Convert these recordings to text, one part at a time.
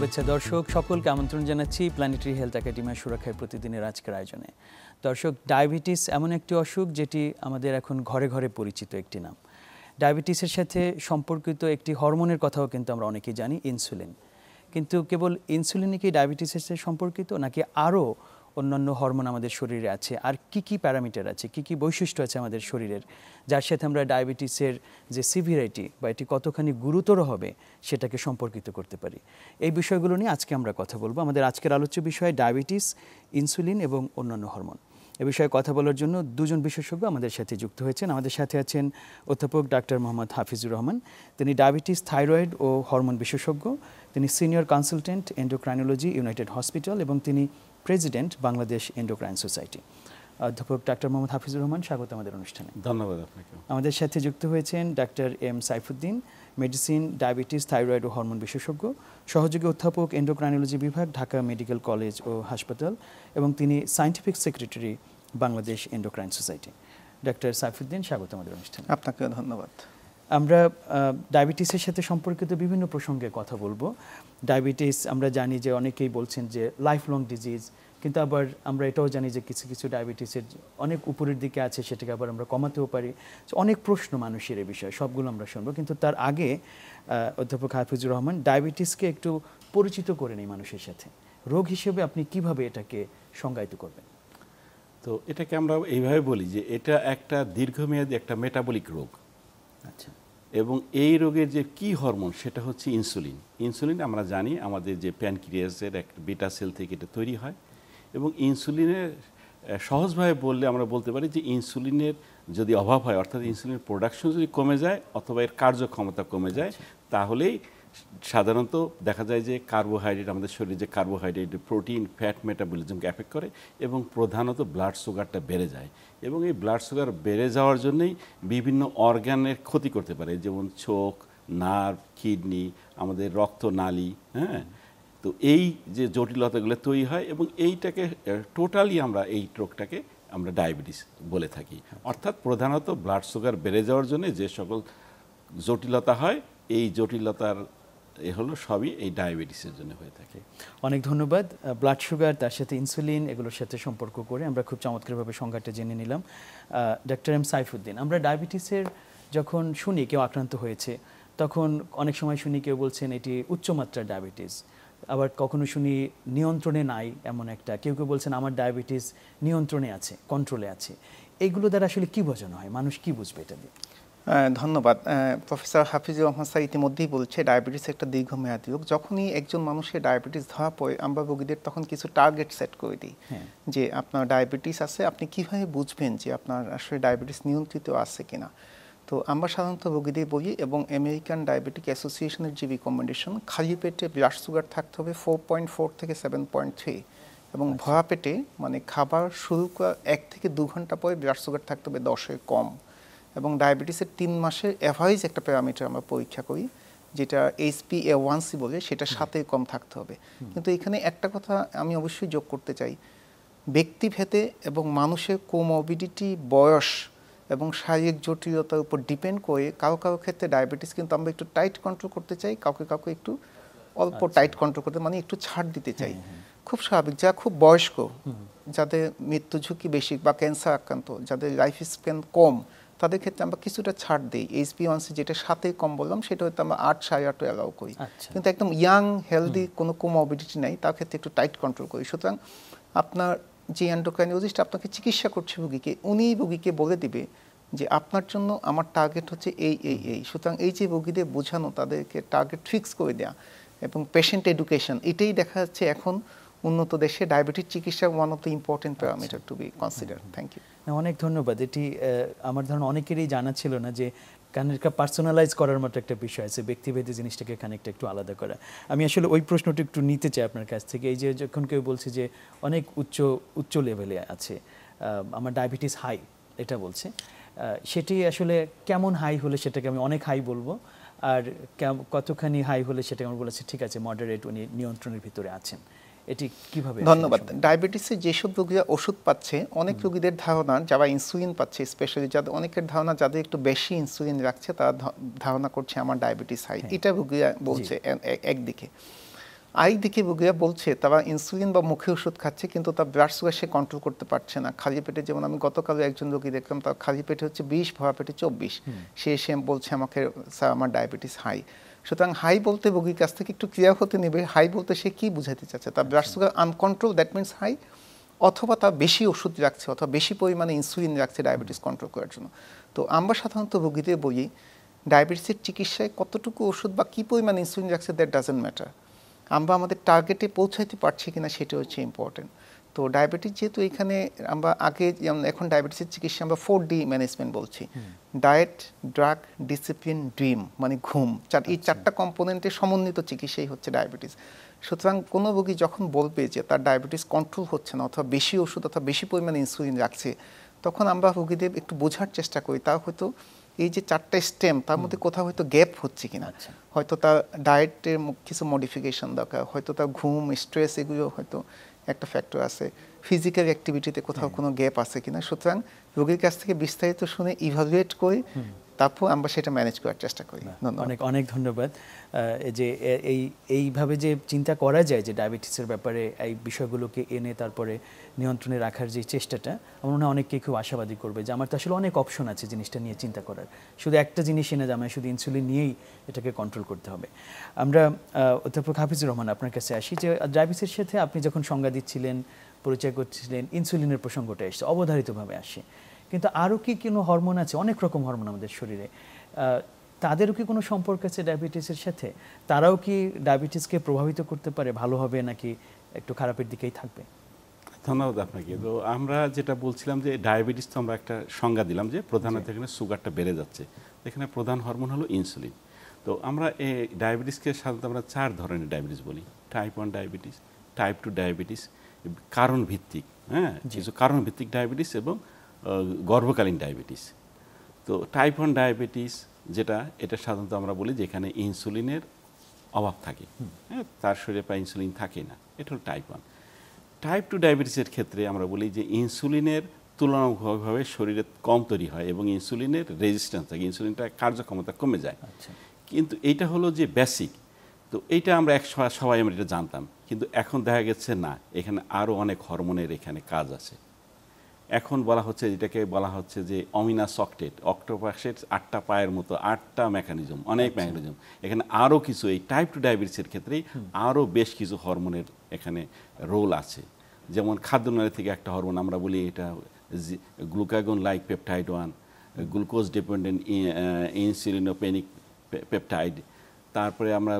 শুভেচ্ছা দর্শক, সকলকে আমন্ত্রণ জানাচ্ছি প্ল্যানেটারি হেলথ একাডেমির সুরক্ষায় প্রতিদিনের আজকের আয়োজনে। দর্শক, ডায়াবেটিস এমন একটি অসুখ যেটি আমাদের এখন ঘরে ঘরে পরিচিত একটি নাম। ডায়াবেটিসের সাথে সম্পর্কিত একটি হরমোনের কথাও কিন্তু আমরা অনেকেই জানি, ইনসুলিন। কিন্তু কেবল ইনসুলিনই কি ডায়াবেটিসের সাথে সম্পর্কিত, নাকি আরও অন্যান্য হরমোন আমাদের শরীরে আছে? আর কি প্যারামিটার আছে, কি বৈশিষ্ট্য আছে আমাদের শরীরের, যার সাথে আমরা ডায়াবেটিসের যে সিভিরিটি বা এটি কতখানি গুরুতর হবে সেটাকে সম্পর্কিত করতে পারি? এই বিষয়গুলো নিয়ে আজকে আমরা কথা বলবো। আমাদের আজকের আলোচ্য বিষয় ডায়াবেটিস, ইনসুলিন এবং অন্যান্য হরমোন। এ বিষয়ে কথা বলার জন্য দুজন বিশেষজ্ঞ আমাদের সাথে যুক্ত হয়েছেন। আমাদের সাথে আছেন অধ্যাপক ডাক্তার মোহাম্মদ হাফিজুর রহমান। তিনি ডায়াবেটিস, থাইরয়েড ও হরমোন বিশেষজ্ঞ। তিনি senior consultant endocrinology, united hospital, এবং তিনি প্রেসিডেন্ট বাংলাদেশ এন্ডোক্রাইন সোসাইটি। অধ্যাপক ডাক্তার মোহাম্মদ হাফিজুর রহমান, স্বাগত আমাদের অনুষ্ঠানে। ধন্যবাদ আপনাকে। আমাদের সাথে যুক্ত হয়েছেন doctor M Saifuddin, medicine, diabetes, thyroid ও হরমোন বিশেষজ্ঞ, সহযোগী অধ্যাপক এন্ডোক্রাইনোলজি বিভাগ, ঢাকা মেডিকেল কলেজ ও হাসপাতাল, এবং তিনি scientific secretary Bangladesh endocrine society. Doctor Saifuddin, স্বাগত আমাদের অনুষ্ঠানে। আপনাকে ধন্যবাদ। আমরা ডায়াবেটিসের সাথে সম্পর্কিত বিভিন্ন প্রসঙ্গে কথা বলবো। ডায়াবেটিস আমরা জানি যে অনেকেই বলছেন যে লাইফ লং ডিজিজ, কিন্তু আবার আমরা এটাও জানি যে কিছু কিছু ডায়াবেটিসের অনেক উপরের দিকে আছে, সেটাকে আবার আমরা কমাতেও পারি। অনেক প্রশ্ন মানুষের এই বিষয়ে, সবগুলো আমরা শুনবো। কিন্তু তার আগে অধ্যাপক হাফিজুর রহমান, ডায়াবেটিসকে একটু পরিচিত করে নেই মানুষের সাথে। রোগ হিসেবে আপনি কিভাবে এটাকে সংজ্ঞায়িত করবেন? তো এটাকে আমরা এইভাবে বলি যে এটা একটা দীর্ঘমেয়াদী একটা মেটাবলিক রোগ। আচ্ছা। এবং এই রোগের যে কি হরমোন সেটা হচ্ছে ইনসুলিন। ইনসুলিন আমরা জানি আমাদের যে প্যানক্রিয়াসের একটা বিটা সেল থেকে এটা তৈরি হয়, এবং ইনসুলিনের সহজভাবে বললে আমরা বলতে পারি যে ইনসুলিনের যদি অভাব হয়, অর্থাৎ ইনসুলিনের প্রোডাকশন যদি কমে যায় অথবা এর কার্যক্ষমতা কমে যায়, তাহলেই সাধারণত দেখা যায় যে কার্বোহাইড্রেট, আমাদের শরীরে যে কার্বোহাইড্রেট, প্রোটিন, ফ্যাট মেটাবলিজমকে এফেক্ট করে, এবং প্রধানত ব্লাড সুগারটা বেড়ে যায়। এবং এই ব্লাড সুগার বেড়ে যাওয়ার জন্যই বিভিন্ন অর্গানের ক্ষতি করতে পারে, যেমন চোখ, নার্ভ, কিডনি, আমাদের রক্তনালী। হ্যাঁ, তো এই যে জটিলতাগুলো তৈরি হয়, এবং এইটাকে টোটালি আমরা এই রোগটাকে আমরা ডায়াবেটিস বলে থাকি। অর্থাৎ প্রধানত ব্লাড সুগার বেড়ে যাওয়ার জন্য যে সকল জটিলতা হয়, এই জটিলতার হলো সবই এই ডায়াবেটিসের জন্য হয়ে থাকে। অনেক ধন্যবাদ। ব্লাড সুগার, তার সাথে ইনসুলিন, এগুলোর সাথে সম্পর্ক করে আমরা খুব চমৎকারভাবে সংজ্ঞাটা জেনে নিলাম। ডাক্তার এম সাইফুদ্দিন, আমরা ডায়াবেটিসের যখন শুনি কেউ আক্রান্ত হয়েছে, তখন অনেক সময় শুনি কেউ বলছেন এটি উচ্চমাত্রার ডায়াবেটিস, আবার কখনো শুনি নিয়ন্ত্রণে নাই এমন একটা, কেউ বলছেন আমার ডায়াবেটিস নিয়ন্ত্রণে আছে, কন্ট্রোলে আছে। এইগুলো দ্বারা আসলে কি বোঝানো হয়, মানুষ কি বুঝবে এটা দিয়ে? ধন্যবাদ। প্রফেসর হাফিজুর রহমান স্যার ইতিমধ্যেই বলছে ডায়াবেটিস একটা দীর্ঘমেয়াদী রোগ। যখনই একজন মানুষের ডায়াবেটিস ধরা পড়ে, আমরা রোগীদের তখন কিছু টার্গেট সেট করে দিই যে আপনার ডায়াবেটিস আছে, আপনি কিভাবে বুঝবেন যে আপনার আসলে ডায়াবেটিস নিয়ন্ত্রিত আছে কিনা। তো আমরা সাধারণত রোগীদের বলি, এবং আমেরিকান ডায়াবেটিক অ্যাসোসিয়েশনের যে রিকমেন্ডেশন, খালি পেটে ব্লাড সুগার থাকতে হবে 4.4 থেকে 7.3, এবং ভরা পেটে মানে খাবার শুরু করার 1 থেকে 2 ঘন্টা পরে ব্লাড সুগার থাকতে হবে 10-এর কম। এবং ডায়াবেটিসের 3 মাসের অ্যাভারেজ একটা প্যারামিটার আমরা পরীক্ষা করি, যেটা HbA1c বলে, সেটা 7-এর কম থাকতে হবে। কিন্তু এখানে একটা কথা আমি অবশ্যই যোগ করতে চাই, ব্যক্তিভেদে এবং মানুষের কোমরবিডিটি, বয়স এবং শারীরিক জটিলতার উপর ডিপেন্ড করে কারো ক্ষেত্রে ডায়াবেটিস কিন্তু আমরা একটু টাইট কন্ট্রোল করতে চাই, কাউকে একটু অল্প টাইট কন্ট্রোল করতে, মানে একটু ছাড় দিতে চাই। খুব স্বাভাবিক। যারা খুব বয়স্ক, যাদের মৃত্যু ঝুঁকি বেশি বা ক্যান্সার আক্রান্ত, যাদের লাইফ স্প্যান কম, তাদের ক্ষেত্রে আমরা কিছুটা ছাড় দিই। HbA1c যেটা 7-এর কম বললাম, সেটা হয়তো আমরা 8, 8.5 অ্যালাউ করি। কিন্তু একদম ইয়াং হেলদি কোনো কোমরবিডিটি নাই, তার ক্ষেত্রে একটু টাইট কন্ট্রোল করি। সুতরাং আপনার যে এন্ডোক্রাইনোলজিস্ট আপনাকে চিকিৎসা করছে রোগীকে, উনি রোগীকে বলে দিবে যে আপনার জন্য আমার টার্গেট হচ্ছে এই। সুতরাং এই যে রোগীদের বোঝানো, তাদেরকে টার্গেট ফিক্স করে দেওয়া, এবং পেশেন্ট এডুকেশন, এটাই দেখা যাচ্ছে এখন উন্নত দেশে ডায়াবেটিস চিকিৎসা one of the important parameter to be consider. Thank you. অনেক ধন্যবাদ। এটি আমার ধারণা অনেকেরই জানা ছিল না যে খানিকটা পার্সোনালাইজ করার মতো একটা বিষয় আছে, ব্যক্তিভেদে জিনিসটাকে খানিকটা একটু আলাদা করা। আমি আসলে ওই প্রশ্নটা একটু নিতে চাই আপনার কাছ থেকে। এই যে যখন কেউ বলছে যে অনেক উচ্চ লেভেলে আছে, আমার ডায়াবেটিস হাই এটা বলছে, সেটি আসলে কেমন হাই হলে সেটাকে আমি অনেক হাই বলবো, আর কতখানি হাই হলে সেটাকে আমি বলেছি ঠিক আছে মডারেট, উনি নিয়ন্ত্রণের ভিতরে আছেন? এটি কিভাবে? ধন্যবাদ। ডায়াবেটিসের যেসব রোগীরা ওষুধ পাচ্ছে, অনেক রোগীদের ধারণা, যারা ইনসুলিন পাচ্ছে স্পেশালি, যাদের অনেকের ধারণা যাদের একটু বেশি ইনসুলিন রাখছে, তারা ধারণা করছে আমার ডায়াবেটিস হাই। এটা রোগীরা বলছে একদিকে। আই দিকে রোগীরা বলছে তারা ইনসুলিন বা মুখে ওষুধ খাচ্ছে কিন্তু তার ব্লাড সুগার সে কন্ট্রোল করতে পারছে না। খালি পেটে, যেমন আমি গতকালও একজন রোগী দেখলাম, তার খালি পেটে হচ্ছে 20, ভরা পেটে 24, সে এসে বলছে আমাকে স্যার আমার ডায়াবেটিস হাই। সুতরাং হাই বলতে রোগীর কাছ থেকে একটু ক্লিয়ার হতে নেবে, হাই বলতে সে কি বুঝাতে চাচ্ছে, তার blood sugar uncontrol, that means high, অথবা তার বেশি ওষুধ রাখছে অথবা বেশি পরিমাণে ইনসুলিন রাখছে ডায়াবেটিস কন্ট্রোল করার জন্য। তো আমরা সাধারণত রোগীদের বলি ডায়াবেটিসের চিকিৎসায় কতটুকু ওষুধ বা কী পরিমাণ ইনসুলিন রাখছে দ্যাট ডাজন্ট ম্যাটার, আমরা আমাদের টার্গেটে পৌঁছাইতে পারছি কিনা সেটা হচ্ছে ইম্পর্টেন্ট। তো ডায়াবেটিস যেহেতু এখানে আমরা আগে যেমন, এখন ডায়াবেটিসের চিকিৎসা আমরা 4D ম্যানেজমেন্ট বলছি, ডায়েট, ড্রাগ, ডিসিপ্লিন, ড্রিম, মানে ঘুম, এই 4টা কম্পোনেন্টের সমন্বিত চিকিৎসাই হচ্ছে ডায়াবেটিস। সুতরাং কোনো রোগী যখন বলবে যে তার ডায়াবেটিস কন্ট্রোল হচ্ছে না অথবা বেশি ওষুধ অথবা বেশি পরিমাণে ইনসুলিন রাখছে, তখন আমরা রোগীদের একটু বোঝার চেষ্টা করি তার হয়তো এই যে 4টা স্টেম তার মধ্যে কোথাও হয়তো গ্যাপ হচ্ছে কিনা, হয়তো তার ডায়েটের কিছু মডিফিকেশন দরকার, হয়তো তার ঘুম, স্ট্রেস, এগুলো হয়তো একটা ফ্যাক্টর আছে, ফিজিক্যাল অ্যাক্টিভিটিতে কোথাও কোনো গ্যাপ আছে কিনা। সুতরাং রোগীর কাছ থেকে বিস্তারিত শুনে ইভালুয়েট করে তারপর আমরা সেটা ম্যানেজ করার চেষ্টা করি। অনেক অনেক ধন্যবাদ। যে এইভাবে যে চিন্তা করা যায় যে ডায়াবেটিসের ব্যাপারে এই বিষয়গুলোকে এনে তারপরে নিয়ন্ত্রণে রাখার যে চেষ্টাটা, আমার মনে হয় অনেককে খুব আশাবাদী করবে যে আমার তো আসলে অনেক অপশন আছে জিনিসটা নিয়ে চিন্তা করার, শুধু একটা জিনিস এনে যাবে, শুধু ইনসুলিন নিয়েই এটাকে কন্ট্রোল করতে হবে। আমরা অধ্যাপক হাফিজুর রহমান আপনার কাছে আসি, যে ডায়াবেটিসের সাথে আপনি যখন সংজ্ঞা দিচ্ছিলেন, পরিচয় করছিলেন, ইনসুলিনের প্রসঙ্গটা এসছে, অবধারিতভাবে আসে, কিন্তু আরও কি কোনো হরমোন আছে, অনেক রকম হরমোন আমাদের শরীরে, তাদেরও কি কোনো সম্পর্ক আছে ডায়াবেটিসের সাথে? তারাও কি ডায়াবেটিসকে প্রভাবিত করতে পারে, ভালো হবে নাকি একটু খারাপের দিকেই থাকবে? ধন্যবাদ আপনাকে। তো আমরা যেটা বলছিলাম যে ডায়াবেটিস, তো আমরা একটা সংজ্ঞা দিলাম যে প্রধানত এখানে সুগারটা বেড়ে যাচ্ছে, এখানে প্রধান হরমোন হলো ইনসুলিন। তো আমরা এই ডায়াবেটিসকে সাধারণত আমরা 4 ধরনের ডায়াবেটিস বলি, টাইপ 1 ডায়াবেটিস, টাইপ 2 ডায়াবেটিস, কারণ ভিত্তিক, হ্যাঁ কিছু কারণ ভিত্তিক ডায়াবেটিস, এবং গর্ভকালীন ডায়াবেটিস। তো টাইপ 1 ডায়াবেটিস যেটা, এটা সাধারণত আমরা বলি যে এখানে ইনসুলিনের অভাব থাকে, হ্যাঁ তার শরীরে প্রায় ইনসুলিন থাকে না, এটা হলো টাইপ 1। টাইপ 2 ডায়াবেটিসের ক্ষেত্রে আমরা বলি যে ইনসুলিনের তুলনামূলকভাবে শরীরে কম তৈরি হয় এবং ইনসুলিনের রেজিস্ট্যান্স থাকে, ইনসুলিনটা কার্যক্ষমতা কমে যায়। কিন্তু এইটা হলো যে বেসিক, তো এইটা আমরা সবাই আমরা এটা জানতাম, কিন্তু এখন দেখা গেছে না, এখানে আরও অনেক হরমোনের এখানে কাজ আছে। এখন বলা হচ্ছে, এটাকে বলা হচ্ছে যে অমিনাস অক্টেট, অক্টোপাসের 8টা পায়ের মতো 8টা মেকানিজম, অনেক মেকানিজম, এখানে আরও কিছু এই টাইপ 2 ডায়াবেটিসের ক্ষেত্রেই আরও বেশ কিছু হরমোনের এখানে রোল আছে। যেমন খাদ্যনালী থেকে একটা হরমোন আমরা বলি, এটা glucagon like peptide 1, glucose dependent insulinopenic peptide, তারপরে আমরা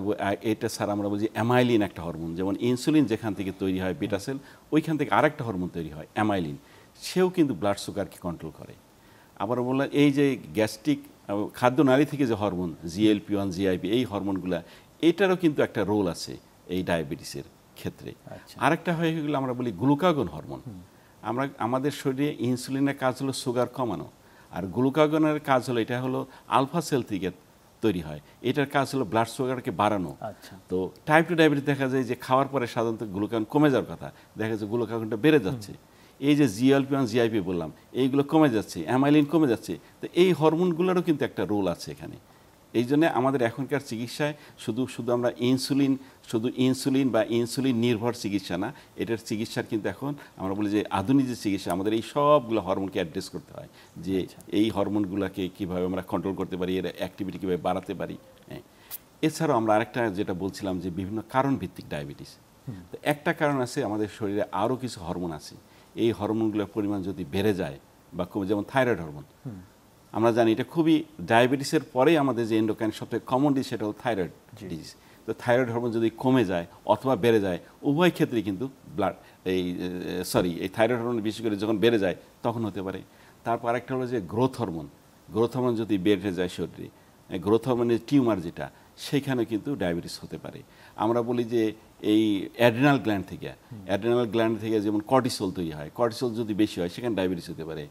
এটা ছাড়া আমরা বলছি অ্যামাইলিন একটা হরমোন, যেমন ইনসুলিন যেখান থেকে তৈরি হয় বিটা সেল, ওইখান থেকে আরেকটা হরমোন তৈরি হয় অ্যামাইলিন, সেও কিন্তু ব্লাড সুগারকে কন্ট্রোল করে। আবার বললাম এই যে গ্যাস্ট্রিক খাদ্যনালী থেকে যে হরমোন GLP-1, GIP, এই হরমোনগুলা, এটারও কিন্তু একটা রোল আছে এই ডায়াবেটিসের ক্ষেত্রে। আরেকটা হয়ে গেলে আমরা বলি গ্লুকাগন হরমোন। আমাদের শরীরে ইনসুলিনের কাজ হলো সুগার কমানো, আর গ্লুকাগনের কাজ হলো, এটা হলো আলফা সেল থেকে তৈরি হয়, এটার কাজ হলো ব্লাড সুগারকে বাড়ানো। তো টাইপ 2 ডায়াবেটিস দেখা যায় যে খাওয়ার পরে সাধারণত গ্লুকাগন কমে যাওয়ার কথা, দেখা যাচ্ছে গ্লুকাগনটা বেড়ে যাচ্ছে। এই যে GLP-1, GIP বললাম, এইগুলো কমে যাচ্ছে, অ্যামাইলিন কমে যাচ্ছে। তো এই হরমোনগুলোরও কিন্তু একটা রোল আছে এখানে। এই জন্য আমাদের এখনকার চিকিৎসায় শুধু আমরা শুধু ইনসুলিন বা ইনসুলিন নির্ভর চিকিৎসা না, এটার চিকিৎসার কিন্তু এখন আমরা বলি যে আধুনিক যে চিকিৎসা, আমাদের এই সবগুলো হরমোনকে অ্যাড্রেস করতে হয়, যে এই হরমোনগুলোকে কীভাবে আমরা কন্ট্রোল করতে পারি, এর অ্যাক্টিভিটি কীভাবে বাড়াতে পারি। হ্যাঁ, এছাড়াও আমরা আরেকটা যেটা বলছিলাম যে বিভিন্ন কারণ ভিত্তিক ডায়াবেটিস। তো একটা কারণ আছে, আমাদের শরীরে আরও কিছু হরমোন আছে, এই হরমোনগুলোর পরিমাণ যদি বেড়ে যায় বা কমে, যেমন থাইরয়েড হরমোন, আমরা জানি এটা খুবই ডায়াবেটিসের পরেই আমাদের যে এন্ডোক্রাইন সবথেকে কমন ডিজিজ, সেটা হলো থাইরয়েড ডিজিজ। তো থাইরয়েড হরমোন যদি কমে যায় অথবা বেড়ে যায়, উভয় ক্ষেত্রেই কিন্তু এই থাইরয়েড হরমোন বিশেষ করে যখন বেড়ে যায় তখন হতে পারে। তারপর আরেকটা হলো যে গ্রোথ হরমোন যদি বেড়ে যায় শরীরে, গ্রোথ হরমোনের টিউমার যেটা, সেইখানে কিন্তু ডায়াবেটিস হতে পারে। আমরা বলি যে এই অ্যাড্রিনাল গ্ল্যান্ড থেকে যেমন কর্টিসল তৈরি হয়, কর্টিসল যদি বেশি হয় সেখানে ডায়াবেটিস হতে পারে।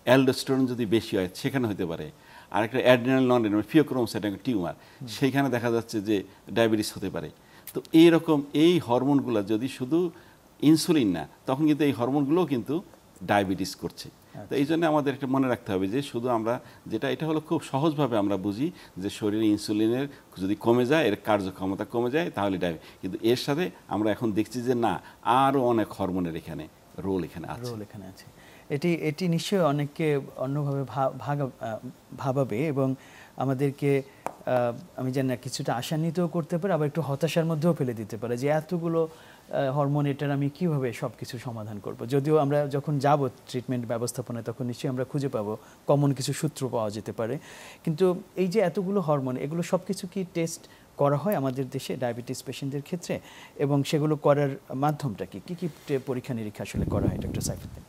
অ্যালডোস্টেরন যদি বেশি হয় সেখানে হতে পারে। আরেকটা অ্যাড্রিনাল নন অ্যাড্রিনাল ফিওক্রোমোসাইট টিউমার, সেইখানে দেখা যাচ্ছে যে ডায়াবেটিস হতে পারে। তো এইরকম এই হরমোনগুলো যদি শুধু ইনসুলিন না, তখন কিন্তু এই হরমোনগুলোও কিন্তু ডায়াবেটিস করছে। তো এই জন্য আমাদের একটা মনে রাখতে হবে যে শুধু আমরা যেটা এটা হলো খুব সহজভাবে আমরা বুঝি যে শরীরে ইনসুলিনের যদি কমে যায়, এর কার্যক্ষমতা কমে যায় তাহলে ডায়াবেটিস, কিন্তু এর সাথে আমরা এখন দেখছি যে না, আরও অনেক হরমোনের এখানে রোল এখানে আছে। এটি নিশ্চয়ই অনেককে অন্যভাবে ভাবাবে এবং আমাদেরকে আমি জানি না কিছুটা আশান্বিতও করতে পারে, আবার একটু হতাশার মধ্যেও ফেলে দিতে পারে যে এতগুলো হরমোন, এটার আমি কিভাবে সব কিছু সমাধান করব। যদিও আমরা যখন যাব ট্রিটমেন্ট ব্যবস্থাপনায় তখন নিশ্চয়ই আমরা খুঁজে পাবো কমন কিছু সূত্র পাওয়া যেতে পারে, কিন্তু এই যে এতগুলো হরমোন, এগুলো সব কিছু কি টেস্ট করা হয় আমাদের দেশে ডায়াবেটিস পেশেন্টদের ক্ষেত্রে, এবং সেগুলো করার মাধ্যমটা কি কি পরীক্ষা নিরীক্ষা আসলে করা হয় ডক্টর সাইফুদ্দিন?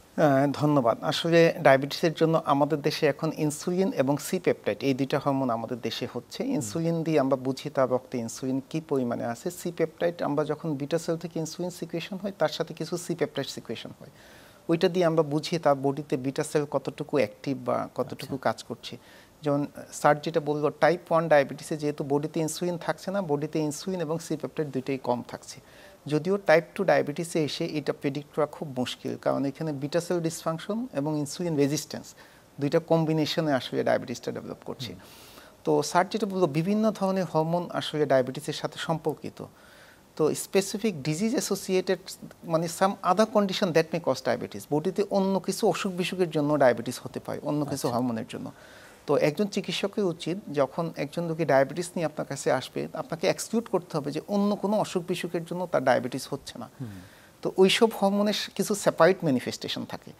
ধন্যবাদ। আসলে ডায়াবেটিসের জন্য আমাদের দেশে এখন ইনসুলিন এবং সি পেপটাইড এই দুইটা হরমোন আমাদের দেশে হচ্ছে। ইনসুলিন দিয়ে আমরা বুঝি তার রক্তে ইনসুলিন কি পরিমাণে আছে। সি পেপটাইড আমরা যখন বিটা সেল থেকে ইনসুলিন সিক্রেশন হয় তার সাথে কিছু সি পেপটাইড সিক্রেশন হয়, ওইটা দিয়ে আমরা বুঝি তার বডিতে বিটা সেল কতটুকু অ্যাক্টিভ বা কতটুকু কাজ করছে। যেমন স্যার যেটা বললো, টাইপ 1 ডায়াবেটিসে যেহেতু বডিতে ইনসুলিন থাকছে না, বডিতে ইনসুলিন এবং সি পেপটাইড দুইটাই কম থাকছে। যদিও টাইপ 2 ডায়াবেটিসে এসে এটা প্রেডিক্ট করা খুব মুশকিল, কারণ এখানে বিটা সেল ডিসফাংশন এবং ইনসুলিন রেজিস্ট্যান্স দুইটা কম্বিনেশনে আসলে ডায়াবেটিসটা ডেভেলপ করছে। তো স্যার যেটা বললো, বিভিন্ন ধরনের হরমোন আসলে ডায়াবেটিসের সাথে সম্পর্কিত। তো স্পেসিফিক ডিজিজ অ্যাসোসিয়েটেড মানে some other condition that may cause diabetes, বডিতে অন্য কিছু অসুখ বিসুখের জন্য ডায়াবেটিস হতে পারে, অন্য কিছু হরমোনের জন্য। তো একজন চিকিৎসকের উচিত যখন একজন রোগী ডায়াবেটিস নিয়ে আপনার কাছে আসবে, আপনাকে এক্সক্লুড করতে হবে যে অন্য কোনো অসুখ বিসুখের জন্য তার ডায়াবেটিস হচ্ছে না। তো ওইসব হরমোনের কিছু সেপারেট ম্যানিফেস্টেশন থাকে।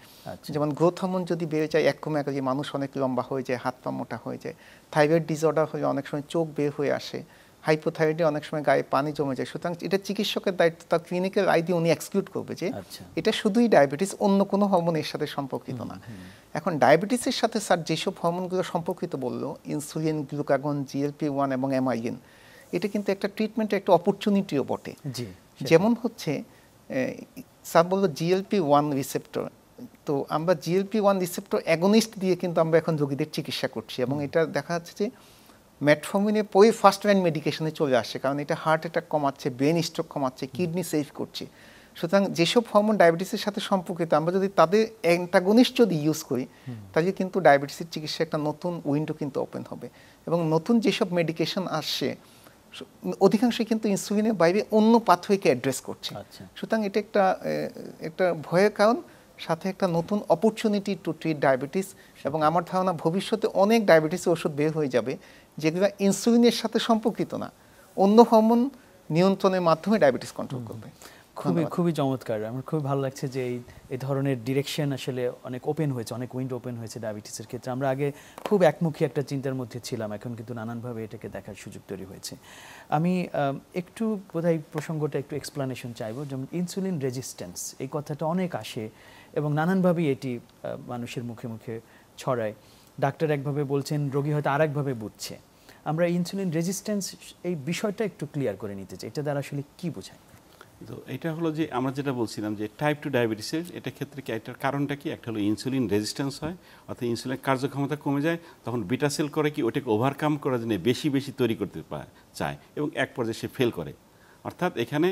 যেমন গ্রোথ হরমোন যদি বেড়ে যায়, এক কমে গেলে মানুষ অনেক লম্বা হয়ে যায়, হাত পা মোটা হয়ে যায়। থাইরয়েড ডিসঅর্ডার হলে অনেক সময় চোখ বের হয়ে আসে। হাইপোথাইরয়েডে অনেক সময় গায়ে পানি জমে যায়। সুতরাং এটা চিকিৎসকের দায়িত্ব, তার ক্লিনিক্যাল আই দিয়ে উনি এক্সক্লুড করবে যে এটা শুধুই ডায়াবেটিস, অন্য কোনো হরমোন এর সাথে সম্পর্কিত না। এখন ডায়াবেটিসের সাথে স্যার যেসব হরমোনগুলো সম্পর্কিত বললো, ইনসুলিন, গ্লুকাগন, GLP-1 এবং MIN, এটা কিন্তু একটা ট্রিটমেন্টের একটা অপরচুনিটিও বটে। যেমন হচ্ছে স্যার বললো GLP-1 রিসেপ্টর, তো আমরা GLP-1 রিসেপ্টর অ্যাগনিস্ট দিয়ে কিন্তু আমরা এখন রোগীদের চিকিৎসা করছি, এবং এটা দেখা যাচ্ছে যে মেটফর্মিনের পরে ফার্স্ট লাইন মেডিকেশনে চলে আসে, কারণ এটা হার্ট অ্যাটাক কমাচ্ছে, ব্রেন স্ট্রোক কমাচ্ছে, কিডনি সেভ করছে। সুতরাং যেসব হরমোন ডায়াবেটিসের সাথে সম্পর্কিত, আমরা যদি তাদের অ্যান্টাগনিস্ট যদি ইউজ করি, তাহলে কিন্তু ডায়াবেটিসের চিকিৎসা একটা নতুন উইন্ডো কিন্তু ওপেন হবে। এবং নতুন যেসব মেডিকেশন আসছে অধিকাংশই কিন্তু ইনসুলিনের বাইরে অন্য পাথওয়েকে অ্যাড্রেস করছে। সুতরাং এটা একটা ভয়ের কারণ, সাথে একটা নতুন অপরচুনিটি টু ট্রিট ডায়াবেটিস। এবং আমার ধারণা ভবিষ্যতে অনেক ডায়াবেটিসের ওষুধ বের হয়ে যাবে যেগুলো ইনসুলিনের সাথে সম্পর্কিত না, অন্য হরমোন নিয়ন্ত্রণের মাধ্যমে ডায়াবেটিস কন্ট্রোল করবে। খুবই চমৎকার। আমার খুবই ভালো লাগছে যে এই ধরনের ডিরেকশন আসলে অনেক ওপেন হয়েছে, অনেক উইন্ডো ওপেন হয়েছে ডায়াবেটিসের ক্ষেত্রে। আমরা আগে খুব একমুখী একটা চিন্তার মধ্যে ছিলাম, এখন কিন্তু নানানভাবে এটাকে দেখার সুযোগ তৈরি হয়েছে। আমি একটু বোধহয় প্রসঙ্গটা একটু এক্সপ্লানেশন চাইবো। যেমন ইনসুলিন রেজিস্ট্যান্স, এই কথাটা অনেক আসে এবং নানানভাবেই এটি মানুষের মুখে মুখে ছড়ায়। ডাক্তার একভাবে বলছেন, রোগী হয়তো আরেকভাবে বুঝছে। আমরা ইনসুলিন রেজিস্ট্যান্স এই বিষয়টা একটু ক্লিয়ার করে নিতে চাই, এটা দ্বারা আসলে কি বোঝায়? তো এটা হলো যে আমরা যেটা বলছিলাম যে টাইপ 2 ডায়াবেটিসের এটা ক্ষেত্রে কি এটার কারণটা কি, একটা হলো ইনসুলিন রেজিস্ট্যান্স হয়, অর্থাৎ ইনসুলিনের কার্যক্ষমতা কমে যায়, তখন বিটা সেল করে কি ওটাকে ওভারকাম করার জন্য বেশি বেশি তৈরি করতে চায় এবং এক পর্যায়ে সে ফেল করে। অর্থাৎ এখানে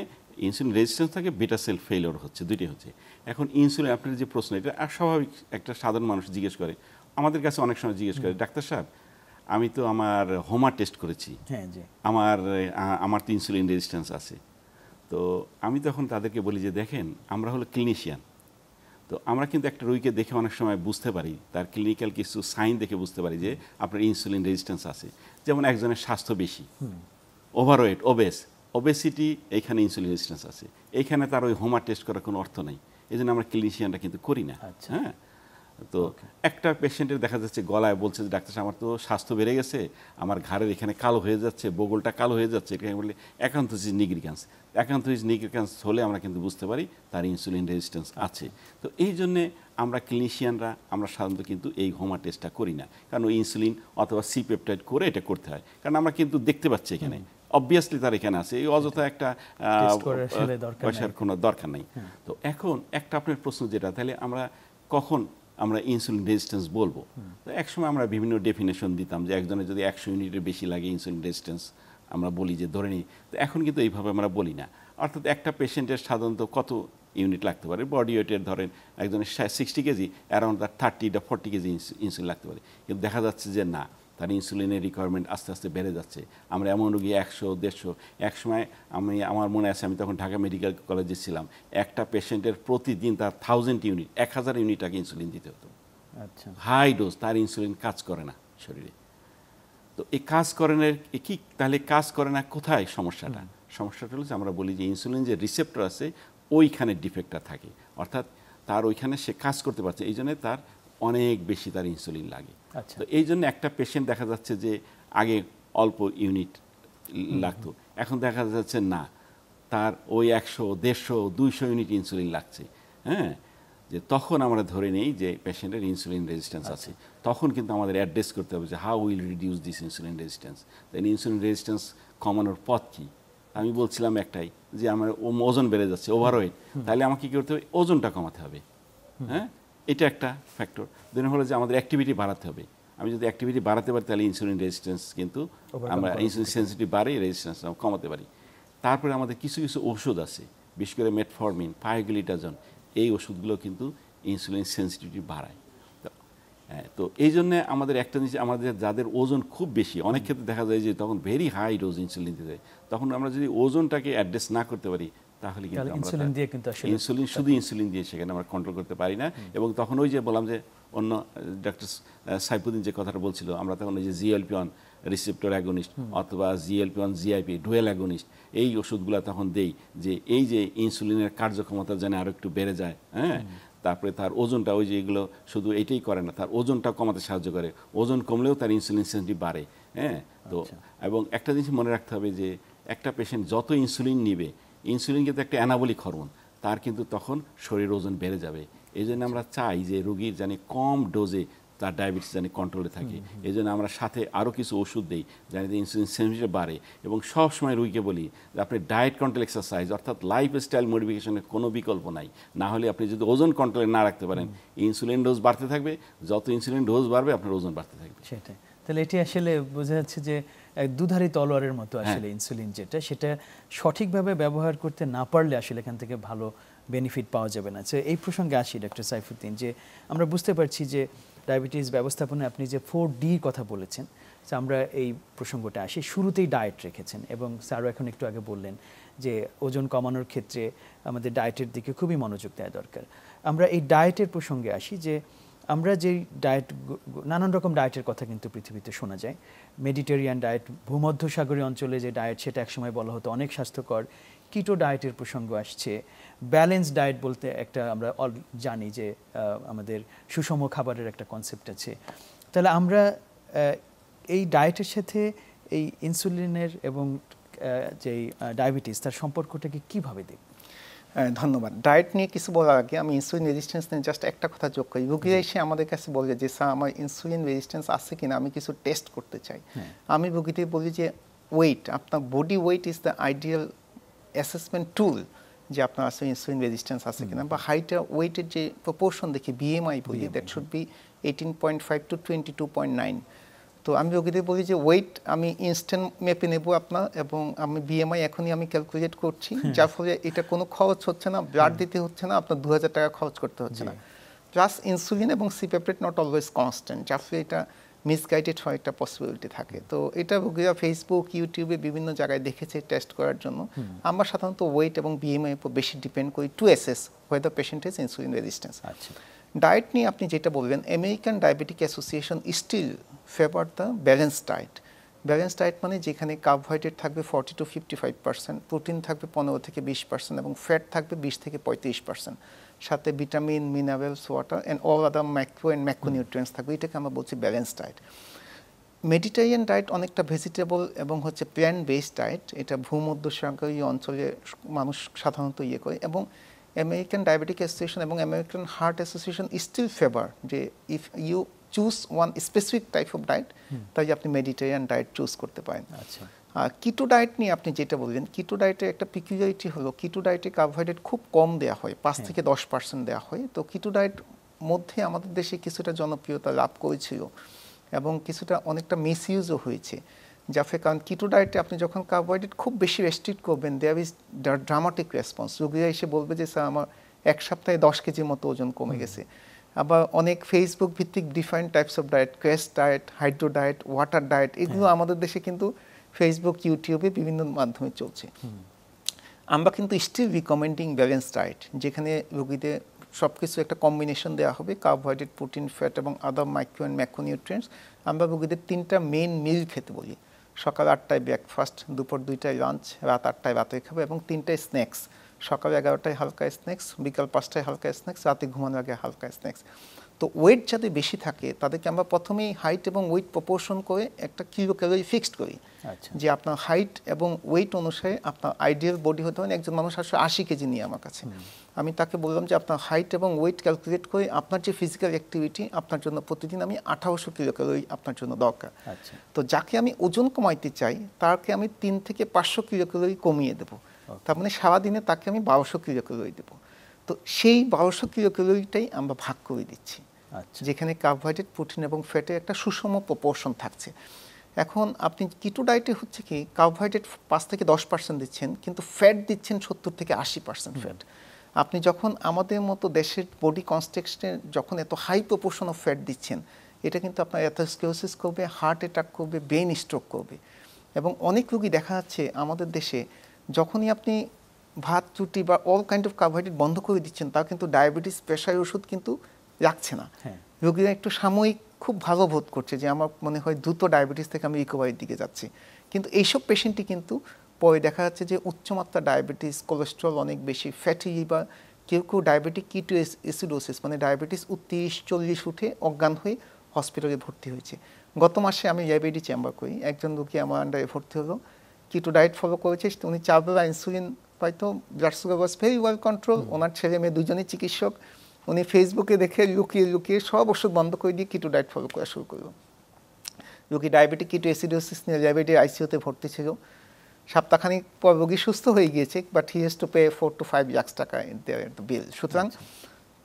ইনসুলিন রেজিস্ট্যান্স থাকে, বিটা সেল ফেলিওর হচ্ছে, দুইটাই হচ্ছে। এখন ইনসুলিন, আপনার যে প্রশ্ন, এটা স্বাভাবিক একটা সাধারণ মানুষ জিজ্ঞেস করে, আমাদের কাছে অনেক সময় জিজ্ঞেস করে, ডাক্তার সাহেব আমি তো আমার হোমা টেস্ট করেছি, আমার তো ইনসুলিন রেজিস্ট্যান্স আছে। তো আমি তখন তাদেরকে বলি যে দেখেন, আমরা হলো ক্লিনিশিয়ান, তো আমরা কিন্তু একটা রোগীকে দেখে অনেক সময় বুঝতে পারি, তার ক্লিনিক্যাল কিছু সাইন দেখে বুঝতে পারি যে আপনার ইনসুলিন রেজিস্ট্যান্স আছে। যেমন একজনের স্বাস্থ্য বেশি, ওভারওয়েট, ওবেসিটি, এইখানে ইনসুলিন রেজিস্ট্যান্স আছে, এইখানে তার ওই হোমা টেস্ট করার কোনো অর্থ নেই, এই জন্য আমরা ক্লিনিশিয়ানটা কিন্তু করি না। হ্যাঁ, তো একটা পেশেন্টের দেখা যাচ্ছে গলায় বলছে যে ডাক্তার আমার তো স্বাস্থ্য বেড়ে গেছে, আমার ঘাড়ের এখানে কালো হয়ে যাচ্ছে, বগলটা কালো হয়ে যাচ্ছে, এটাকে বলে অ্যাকান্থোসিস নিগ্রিকান্স। অ্যাকান্থোসিস নিগ্রিকান্স হলে আমরা কিন্তু বুঝতে পারি তার ইনসুলিন রেজিস্ট্যান্স আছে। তো এই জন্যে আমরা ক্লিনিশিয়ানরা আমরা সাধারণত কিন্তু এই হোমা টেস্টটা করি না, কারণ ওই ইনসুলিন অথবা সি পেপটাইড করে এটা করতে হয়, কারণ আমরা কিন্তু দেখতে পাচ্ছি এখানে অবভিয়াসলি তার এখানে আছে, এই অযথা একটা পয়সার কোনো দরকার নেই। তো এখন একটা আপনার প্রশ্ন যেটা, তাহলে আমরা কখন আমরা ইনসুলিন রেজিস্ট্যান্স বলবো? তো একসময় আমরা বিভিন্ন ডেফিনেশন দিতাম যে একজনের যদি 100 ইউনিটের বেশি লাগে ইনসুলিন রেজিস্ট্যান্স আমরা বলি যে ধরে নিই। তো এখন কিন্তু এইভাবে আমরা বলি না, অর্থাৎ একটা পেশেন্টের সাধারণত কত ইউনিট লাগতে পারে। বডি ওয়েটের ধরেন একজনের 60 কেজি, অ্যারাউন্ড তার 30-40 কেজি ইনসুলিন লাগতে পারে। কিন্তু দেখা যাচ্ছে যে না, তার ইনসুলিনের রিকোয়ারমেন্ট আস্তে আস্তে বেড়ে যাচ্ছে। আমরা এমন রোগী 100-150, এক সময় আমার মনে আছে আমি তখন ঢাকা মেডিকেল কলেজে ছিলাম, একটা পেশেন্টের প্রতিদিন তার 1000 ইউনিট 1000 ইউনিট আগে ইনসুলিন দিতে হতো। আচ্ছা, হাই ডোজ, তার ইনসুলিন কাজ করে না শরীরে। তো এই কাজ করে না কি, তাহলে কাজ করে না কোথায় সমস্যাটা? সমস্যাটা হলো যে আমরা বলি যে ইনসুলিন যে রিসেপ্টর আছে ওইখানে ডিফেক্টটা থাকে, অর্থাৎ তার ওইখানে সে কাজ করতে পারছে, এই জন্য তার অনেক বেশি তার ইনসুলিন লাগে। তো এই জন্য একটা পেশেন্ট দেখা যাচ্ছে যে আগে অল্প ইউনিট লাগতো, এখন দেখা যাচ্ছে না, তার ওই 100, 150, 200 ইউনিট ইনসুলিন লাগছে। হ্যাঁ, যে তখন আমরা ধরে নেই যে পেশেন্টের ইনসুলিন রেজিস্ট্যান্স আছে। তখন কিন্তু আমাদের অ্যাড্রেস করতে হবে যে how will reduce this insulin resistance. Then insulin resistance কমানোর পথ কী? আমি বলছিলাম একটাই, যে আমার ওজন বেড়ে যাচ্ছে, ওভারওয়েট, তাহলে আমাকে কী করতে হবে? ওজনটা কমাতে হবে। হ্যাঁ, এটা একটা ফ্যাক্টর। দেন হলো যে আমাদের অ্যাক্টিভিটি বাড়াতে হবে। আমি যদি অ্যাক্টিভিটি বাড়াতে পারি তাহলে ইনসুলিন রেজিস্ট্যান্স কিন্তু আমরা ইনসুলিন সেন্সিটিভ বাড়ে, রেজিস্ট্যান্স কমাতে পারি। তারপরে আমাদের কিছু কিছু ওষুধ আছে, বিশেষ করে মেটফরমিন, পায়োগ্লিটাজন, এই ওষুধগুলো কিন্তু ইনসুলিন সেন্সিটিভিটি বাড়ায়। তো এই জন্য আমাদের একটা জিনিস, আমাদের যাদের ওজন খুব বেশি, অনেক ক্ষেত্রে দেখা যায় যে তখন ভেরি হাই ডোজ ইনসুলিন দিতে হয়। তখন আমরা যদি ওজনটাকে অ্যাড্রেস না করতে পারি তাহলে কিন্তু ইনসুলিন শুধু ইনসুলিন দিয়ে সেখানে আমরা কন্ট্রোল করতে পারি না। এবং তখন ওই যে বললাম যে অন্য ডক্টর সাইফুদ্দিন যে কথাটা বলছিল, আমরা তখন ওই যে GLP-1 রিসেপ্টর অ্যাগনিস্ট অথবা GLP-1 GIP ডুয়েল অ্যাগনিস্ট, এই ওষুধগুলো তখন দেই, যে এই যে ইনসুলিনের কার্যক্ষমতা যেন আরও একটু বেড়ে যায়। হ্যাঁ, তারপরে তার ওজনটা, ওই যে এগুলো শুধু এটাই করে না, তার ওজনটা কমাতে সাহায্য করে। ওজন কমলেও তার ইনসুলিন সেন্সিটিভ বাড়ে। হ্যাঁ, তো এবং একটা জিনিস মনে রাখতে হবে যে একটা পেশেন্ট যত ইনসুলিন নিবে, ইনসুলিন কিন্তু একটা অ্যানাবলিক হরমোন, তার কিন্তু তখন শরীর ওজন বেড়ে যাবে। এই জন্য আমরা চাই যে রোগীর জানি কম ডোজে তার ডায়াবেটিস জানি কন্ট্রোলে থাকে। এই জন্য আমরা সাথে আরও কিছু ওষুধ দিই জানি ইনসুলিন সেন্সিটিভ বাড়ে। এবং সবসময় রোগীকে বলি যে আপনি ডায়েট কন্ট্রোল এক্সারসাইজ অর্থাৎ লাইফস্টাইল মডিফিকেশনের কোনো বিকল্প নাই। না হলে আপনি যদি ওজন কন্ট্রোলে না রাখতে পারেন, ইনসুলিন ডোজ বাড়তে থাকবে, যত ইনসুলিন ডোজ বাড়বে আপনার ওজন বাড়তে থাকবে। সেটাই। তাহলে এটি আসলে বোঝা যাচ্ছে যে দুধারী তলোয়ারের মতো আসলে ইনসুলিন যেটা, সেটা সঠিকভাবে ব্যবহার করতে না পারলে আসলে এখান থেকে ভালো বেনিফিট পাওয়া যাবে না। এই প্রসঙ্গে আসি ডক্টর সাইফুদ্দিন, যে আমরা বুঝতে পারছি যে ডায়াবেটিস ব্যবস্থাপনায় আপনি যে 4D কথা বলেছেন, আমরা এই প্রসঙ্গটা আসি। শুরুতেই ডায়েট রেখেছেন এবং স্যারও এখন একটু আগে বললেন যে ওজন কমানোর ক্ষেত্রে আমাদের ডায়েটের দিকে খুবই মনোযোগ দেওয়া দরকার। আমরা এই ডায়েটের প্রসঙ্গে আসি যে আমরা যেই ডায়েট, নানান রকম ডায়েটের কথা কিন্তু পৃথিবীতে শোনা যায়। মেডিটেরিয়ান ডায়েট, ভূমধ্যসাগরীয় অঞ্চলে যে ডায়েট, সেটা একসময় বলা হতো অনেক স্বাস্থ্যকর। কিটো ডায়েটের প্রসঙ্গ আসছে। ব্যালেন্স ডায়েট বলতে একটা আমরা জানি যে আমাদের সুষম খাবারের একটা কনসেপ্ট আছে। তাহলে আমরা এই ডায়েটের সাথে এই ইনসুলিনের এবং যেই ডায়াবেটিস, তার সম্পর্কটাকে কীভাবে দেখব? ধন্যবাদ। ডায়েট নিয়ে কিছু বলার আগে আমি ইনসুলিন রেজিস্ট্যান্স নিয়ে জাস্ট একটা কথা যোগ করি। রোগীরা এসে আমাদের কাছে বলে যে স্যার আমার ইনসুলিন রেজিস্ট্যান্স আছে কিনা, আমি কিছু টেস্ট করতে চাই। আমি রোগীদের বলি যে ওয়েট, আপনার body weight is the ideal assessment tool যে আপনার আসলে ইনসুলিন রেজিস্ট্যান্স আছে কিনা। বা হাইটা ওয়েটের যে প্রপোর্শন দেখি, BMI বলি, দ্যাট শুড বি 18.5 to 22.9। তো আমি রোগীদের বলি যে ওয়েট আমি ইনস্ট্যান্ট মেপে নেব আপনার, এবং আমি BMI এখনই আমি ক্যালকুলেট করছি, যার ফলে এটা কোনো খরচ হচ্ছে না, ব্লাড দিতে হচ্ছে না, আপনার 2000 টাকা খরচ করতে হচ্ছে না। প্লাস ইনসুলিন এবং সিপেপ্রেট নট অলওয়েজ কনস্ট্যান্ট, যার ফলে এটা মিসগাইডেড হওয়ার একটা পসিবিলিটি থাকে। তো এটা রোগীরা ফেসবুক, ইউটিউবে বিভিন্ন জায়গায় দেখেছে টেস্ট করার জন্য। আমরা সাধারণত ওয়েট এবং BMI উপর বেশি ডিপেন্ড করি to assess whether patient is insulin resistance. Diet নিয়ে আপনি যেটা বলবেন, American diabetic association still favour the balance diet. Balance diet মানে যেখানে কার্বোহাইড্রেট থাকবে 40 to 55%, প্রোটিন থাকবে 15 থেকে 20% এবং ফ্যাট থাকবে 20 থেকে 35%, সাথে vitamin, minerals, water and all other macro and macronutrients থাকবে। এটাকে আমরা বলছি ব্যালেন্স ডায়েট। মেডিটেরিয়ান ডায়েট অনেকটা ভেজিটেবল এবং হচ্ছে প্ল্যান্ট বেসড ডায়েট। এটা ভূমধ্যসাগরীয় অঞ্চলে মানুষ সাধারণত ইয়ে করে। এবং আমেরিকান ডায়াবেটিক অ্যাসোসিয়েশন এবং American heart association still favour যে if you choose one specific type of diet, তাই আপনি মেডিটেরিয়ান ডায়েট চুজ করতে পারেন। কিটো ডায়েট নিয়ে আপনি যেটা বললেন, কিটো ডায়েটের একটা পিকুলারিটি হলো কিটো ডায়েটে কার্বোহাইড্রেট খুব কম দেওয়া হয়, 5 থেকে 10% দেওয়া হয়। তো কিটো ডায়েট মধ্যে আমাদের দেশে কিছুটা জনপ্রিয়তা লাভ করেছিল এবং কিছুটা অনেকটা মিসইউজও হয়েছে। যাতে কারণ কিটো ডায়েটে আপনি যখন কার্বোহাইড্রেট খুব বেশি রেস্ট্রিক্ট করবেন দেয়ার ইজ ড্রামাটিক রেসপন্স। রোগীরা এসে বলবে যে স্যার আমার 1 সপ্তাহে 10 কেজির মতো ওজন কমে গেছে। আবার অনেক ফেসবুক ভিত্তিক different types of diet, crest diet, hydro diet, water diet, এগুলো আমাদের দেশে কিন্তু ফেসবুক, ইউটিউবে বিভিন্ন মাধ্যমে চলছে। আমরা কিন্তু স্টিল রিকমেন্ডিং ব্যালেন্স ডায়েট, যেখানে রোগীদের সব কিছু একটা কম্বিনেশন দেওয়া হবে, কার্বোহাইড্রেট, প্রোটিন, ফ্যাট এবং আদার মাইক্রো অ্যান্ড ম্যাক্রোনিউট্রিয়েন্টস। আমরা রোগীদের 3টা মেইন মিল খেতে বলি। সকাল 8টায় ব্রেকফাস্ট, দুপুর 2টায় লাঞ্চ, রাত 8টায় রাতে খাবে এবং 3টায় স্ন্যাক্স। সকাল 11টায় হালকা স্ন্যাক্স, বিকাল 5টায় হালকা স্ন্যাক্স, রাতে ঘুমানোর আগে হালকা স্ন্যাক্স। তো ওয়েট যাদের বেশি থাকে তাদেরকে আমরা প্রথমেই হাইট এবং ওয়েট প্রপোর্শন করে একটা কিলো ক্যালোরি ফিক্সড করি, যে আপনার হাইট এবং ওয়েট অনুসারে আপনার আইডিয়াল বডি হতে হবে। একজন মানুষ আসলে 80 কেজি নিয়ে আমার কাছে, আমি তাকে বললাম যে আপনার হাইট এবং ওয়েট ক্যালকুলেট করে আপনার যে ফিজিক্যাল অ্যাক্টিভিটি আপনার জন্য প্রতিদিন আমি 1800 কিলো ক্যালোরি আপনার জন্য দরকার। তো যাকে আমি ওজন কমাইতে চাই তাকে আমি 3 থেকে 500 কিলো ক্যালোরি কমিয়ে দেবো। তার মানে সারাদিনে তাকে আমি 1200 কিলো ক্যালোরি দেবো। তো সেই 1200 কিলো ক্যালোরিটাই আমরা ভাগ করে দিচ্ছি, যেখানে কার্বোহাইড্রেট, প্রোটিন এবং ফ্যাটের একটা সুষম প্রপোর্শন থাকছে। এখন আপনি কিটো ডায়েটে হচ্ছে কি কার্বোহাইড্রেট 5 থেকে 10% দিচ্ছেন, কিন্তু ফ্যাট দিচ্ছেন 70 থেকে 80% ফ্যাট। আপনি যখন আমাদের মতো দেশের বডি কনস্ট্রাকশনে যখন এত হাই প্রপোর্শন অফ ফ্যাট দিচ্ছেন, এটা কিন্তু আপনার অ্যাথেরোস্ক্লেরোসিস করবে, হার্ট অ্যাটাক করবে, ব্রেন স্ট্রোক করবে। এবং অনেক রোগী দেখা যাচ্ছে আমাদের দেশে যখনই আপনি ভাত, রুটি বা অল কাইন্ড অফ কার্বোহাইড্রেট বন্ধ করে দিচ্ছেন, তাও কিন্তু ডায়াবেটিস, প্রেশার ওষুধ কিন্তু রাখছে না। রোগীরা একটু সাময়িক খুব ভালো বোধ করছে যে আমার মনে হয় দ্রুত ডায়াবেটিস থেকে আমি রিকভারির দিকে যাচ্ছি, কিন্তু এইসব পেশেন্টই কিন্তু পরে দেখা যাচ্ছে যে উচ্চমাত্রা ডায়াবেটিস, কোলেস্ট্রল অনেক বেশি, ফ্যাটি লিভার, কেউ কেউ ডায়াবেটিক কিটো অ্যাসিডোসিস মানে ডায়াবেটিস 30-40 উঠে অজ্ঞান হয়ে হসপিটালে ভর্তি হয়েছে। গত মাসে আমি ডায়াবেটিস চেম্বার করি, একজন রোগী আমার আন্ডারে ভর্তি হলো, কিটো ডায়েট ফলো করেছে, উনি 4 বেলা ইনসুলিন পাইতো, blood sugar was very well control. ওনার ছেলে মেয়ে দুজনেই চিকিৎসক, উনি ফেসবুকে দেখে লুকিয়ে লুকিয়ে সব ওষুধ বন্ধ করে দিয়ে কিটো ডায়েট ফলো করা শুরু করলো। রোগী ডায়াবেটিক কিটো অ্যাসিডোসিস নিয়ে ডায়াবেটিস আইসিইউতে ভর্তি ছিল, সপ্তাহখানিক পর রোগী সুস্থ হয়ে গিয়েছে, but he has to pay 4 to 5 lakh টাকা বিল। সুতরাং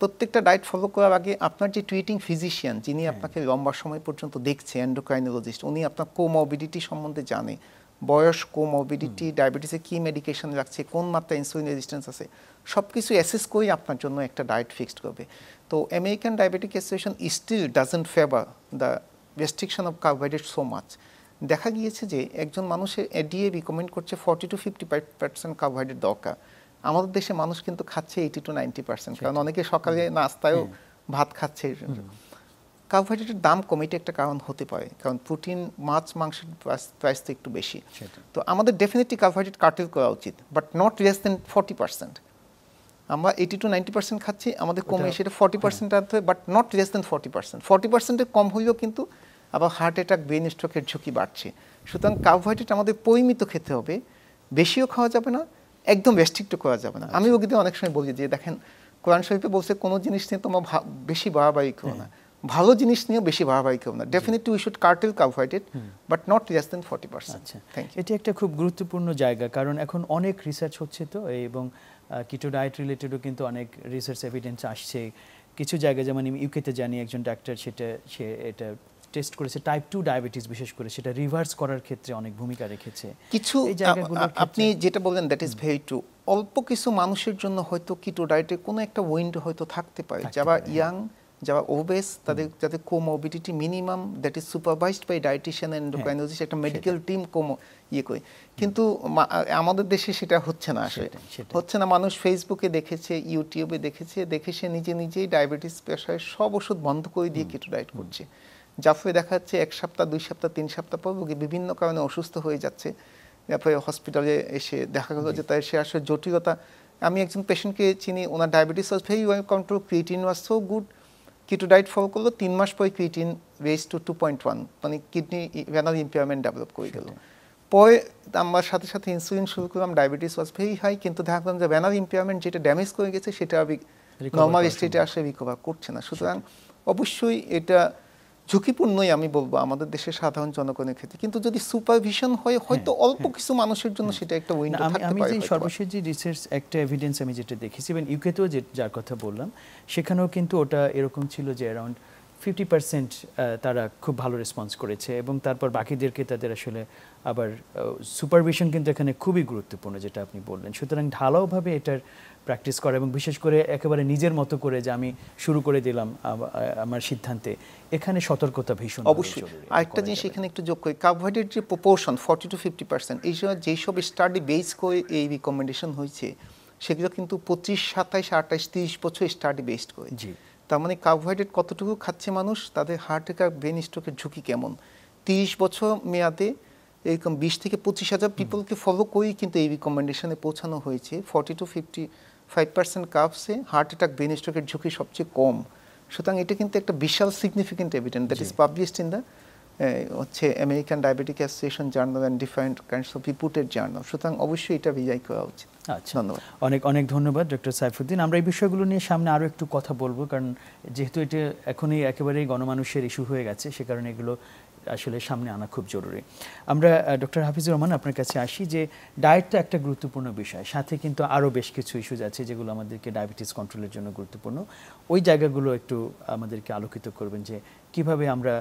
প্রত্যেকটা ডায়েট ফলো করার আগে আপনার যে ট্রিটিং ফিজিশিয়ান, যিনি আপনাকে লম্বা সময় পর্যন্ত দেখছে, এন্ডোক্রাইনোলজিস্ট, উনি আপনার কোমরবিডিটি সম্বন্ধে জানে, বয়স, কোমরবিডিটি, ডায়াবেটিসে কী মেডিকেশন রাখছে, কোন মাত্রায় ইনসুলিন রেজিস্ট্যান্স আছে, সব কিছু অ্যাসেস করেই আপনার জন্য একটা ডায়েট ফিক্সড করবে। তো American diabetic association still doesn't favour the restriction of carbohydrate so much. দেখা গিয়েছে যে একজন মানুষের এডিএ রিকমেন্ড করছে 40 to 50% কার্বোহাইড্রেট দরকার। আমাদের দেশে মানুষ কিন্তু খাচ্ছে 80 to 90%, কারণ অনেকে সকালে নাস্তায়ও ভাত খাচ্ছে। কার্বোহাইড্রেটের দাম কমিটি একটা কারণ হতে পারে, কারণ প্রোটিন, মাছ, মাংসের প্রাইস তো একটু বেশি। তো আমাদের ডেফিনেটলি কার্বোহাইড্রেট কার্টেল করা উচিত, বাট নট লেস দেন 40%। আমরা 80 to 90% খাচ্ছি, আমাদের কমে সেটা 40% আনতে হবে, বাট নট লেস দেন 40%। 40%-এর কম হলেও কিন্তু আবার হার্ট অ্যাটাক, ব্রেন স্ট্রোকের ঝুঁকি বাড়ছে। সুতরাং কার্বোহাইড্রেট আমাদের পরিমিত খেতে হবে, বেশিও খাওয়া যাবে না, একদম রেস্ট্রিক্টও করা যাবে না। আমি রোগীদের অনেক সময় বলি যে দেখেন, কোরআন শরীফে বলছে কোনো জিনিস নিয়ে তোমার বেশি বাড়াবাড়ি করো না, ভালো জিনিস নিয়েও বেশি বাড়াবাড়ি করো না। Definitely we should cartel carbohydrate, but not less than 40%। এটি একটা খুব গুরুত্বপূর্ণ জায়গা, কারণ এখন অনেক রিসার্চ হচ্ছে তো, এবং কিটো ডায়েট রিলেটেডও কিন্তু অনেক রিসার্চ এভিডেন্স আসছে। কিছু জায়গায় যেমন আমি ইউকেতে জানি একজন ডাক্তার সে এটা টেস্ট করেছে, টাইপ 2 ডায়াবেটিস বিশেষ করে, সেটা রিভার্স করার ক্ষেত্রে অনেক ভূমিকা রেখেছে। কিছু আপনি যেটা বললেন দ্যাট ইজ ভেরি ট্রু। অল্প কিছু মানুষের জন্য হয়তো কিটো ডায়েটের কোনো একটা উইন্ডো হয়তো থাকতে পারে, যারা ইয়াং, যারা ওবেস, যাদের comorbidity minimum that is supervised by dietitian and endocrinologist, একটা মেডিকেল টিম করে। কিন্তু আমাদের দেশে সেটা হচ্ছে না, আসলে হচ্ছে না। মানুষ ফেসবুকে দেখেছে, ইউটিউবে দেখেছে, দেখে সে নিজেই ডায়াবেটিস, প্রেশার সব ওষুধ বন্ধ করে দিয়ে কিটো ডায়েট করছে। যার ফলে দেখা যাচ্ছে 1 সপ্তাহ, 2 সপ্তাহ, 3 সপ্তাহ পর রোগী বিভিন্ন কারণে অসুস্থ হয়ে যাচ্ছে। তারপরে হসপিটালে এসে দেখা গেল যে তার সে আসলে জটিলতা। আমি একজন পেশেন্টকে চিনি, ওনার diabetes was very well control, creatine was so good, keto diet follow করলো, 3 মাস পরে ক্রিয়েটিন রেজ টু 2.1, মানে কিডনি রেনাল ইম্পেয়ারমেন্ট ডেভেলপ করে গেল। পরে আমার সাথে সাথে ইনসুলিন শুরু করলাম, ডায়াবেটিস ওয়াজ ভেরি হাই, কিন্তু দেখা গেল যে রেনাল ইম্পেয়ারমেন্ট যেটা ড্যামেজ করে গেছে সেটা নর্মাল স্টেটে আসলে রিকভার করছে না। সুতরাং অবশ্যই এটা ঝুঁকিপূর্ণই আমি বলবো আমাদের দেশের সাধারণ জনগণের ক্ষেত্রে, কিন্তু যদি সুপারভিশন হয় হয়তো অল্প কিছু মানুষের জন্য সেটা একটা উইন্ডো থাকতে পারে। আমি যে সর্বশেষ যে রিসার্চ একটা এভিডেন্স আমি যেটা দেখেছি, ইভেন ইউকেতেও যার কথা বললাম, সেখানেও কিন্তু ওটা এরকম ছিল যে অ্যারাউন্ড 50% তারা খুব ভালো রেসপন্স করেছে এবং তারপর বাকিদেরকে তাদের আসলে আবার সুপারভিশন কিন্তু এখানে খুবই গুরুত্বপূর্ণ, যেটা আপনি বললেন। সুতরাং ঢালাওভাবে এটার প্র্যাকটিস করা এবং বিশেষ করে একেবারে নিজের মতো করে যে আমি শুরু করে দিলাম আমার সিদ্ধান্তে, এখানে সতর্কতা ভীষণ অবশ্যই। আরেকটা জিনিস এখানে একটু যোগ করি, কার্বোহাইড্রেট যে প্রপোর্শন 40 to 50%, এই সময় যেসব স্টাডি বেস করে এই রিকমেন্ডেশন হয়েছে সেগুলো কিন্তু 25, 27, 28, 30 বছর স্টাডি বেসড করে। তার মানে কার্বোহাইড্রেট কতটুকু খাচ্ছে মানুষ, তাদের হার্ট অ্যাটাক, ব্রেন স্ট্রোকের ঝুঁকি কেমন। 30 বছর মেয়াদে এরকম 20 থেকে 25,000 পিপলকে ফলো করেই কিন্তু এই রিকমেন্ডেশনে পৌঁছানো হয়েছে 40 to 55% কার্বসে হার্ট অ্যাটাক, ব্রেন স্ট্রোকের ঝুঁকি সবচেয়ে কম। সুতরাং এটা কিন্তু একটা বিশাল significant evidence that is published in the হচ্ছে American diabetic association journal and different kinds of reported journal. সুতরাং অবশ্যই এটা রিলাই করা উচিত। আচ্ছা, ধন্যবাদ, অনেক অনেক ধন্যবাদ ডক্টর সাইফুদ্দিন। আমরা এই বিষয়গুলো নিয়ে সামনে আরও একটু কথা বলবো, কারণ যেহেতু এটা এখনই একেবারেই গণমানুষের ইস্যু হয়ে গেছে, সে কারণে এগুলো আসলে সামনে আনা খুব জরুরি। আমরা ডক্টর হাফিজুর রহমান আপনার কাছে আসি, যে ডায়েটটা একটা গুরুত্বপূর্ণ বিষয়, সাথে কিন্তু আরও বেশ কিছু ইস্যুজ আছে যেগুলো আমাদেরকে ডায়াবেটিস কন্ট্রোলের জন্য গুরুত্বপূর্ণ। ওই জায়গাগুলো একটু আমাদেরকে আলোকিত করবেন যে কিভাবে আমরা